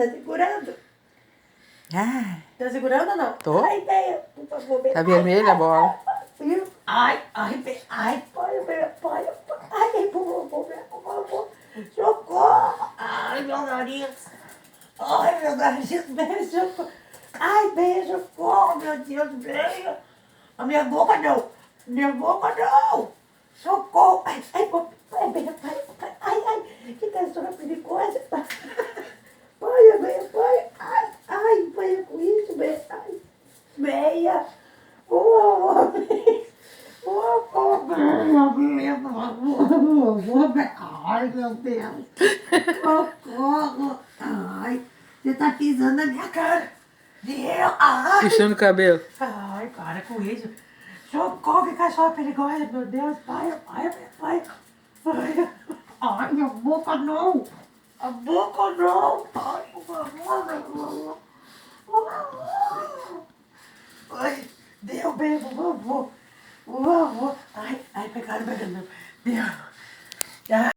Tá segurando? Ah, Tá segurando ou não? Tô. Ai, Beia, por favor, Beia. tá vermelha a bola. Ai, Beia. Ai, pai, Beia, pai. Ai, por favor, Beia, por favor. Socorro. Ai, meu nariz. Ai, meu nariz, Beia, socorro. Ai, Beia, socorro, meu Deus, Beia. A minha boca não. Minha boca não. Socorro. Ai, Beia, pai. Ai, que tesoura perigosa. Pai, Beia, pai. Ai, Beia, com isso, Beia. Ai, Beia. Por favor, ai, meu Deus. Socorro. Ai, você tá pisando na minha cara. Deus. Ai. Puxando o cabelo. Ai, para com isso. Socorro, que cachorro perigosa, meu Deus. Pai. Ai, minha boca não. A boca não. Ai, por favor. Ai, deu bem, por favor. Por favor. Ai, pegaram. Deu.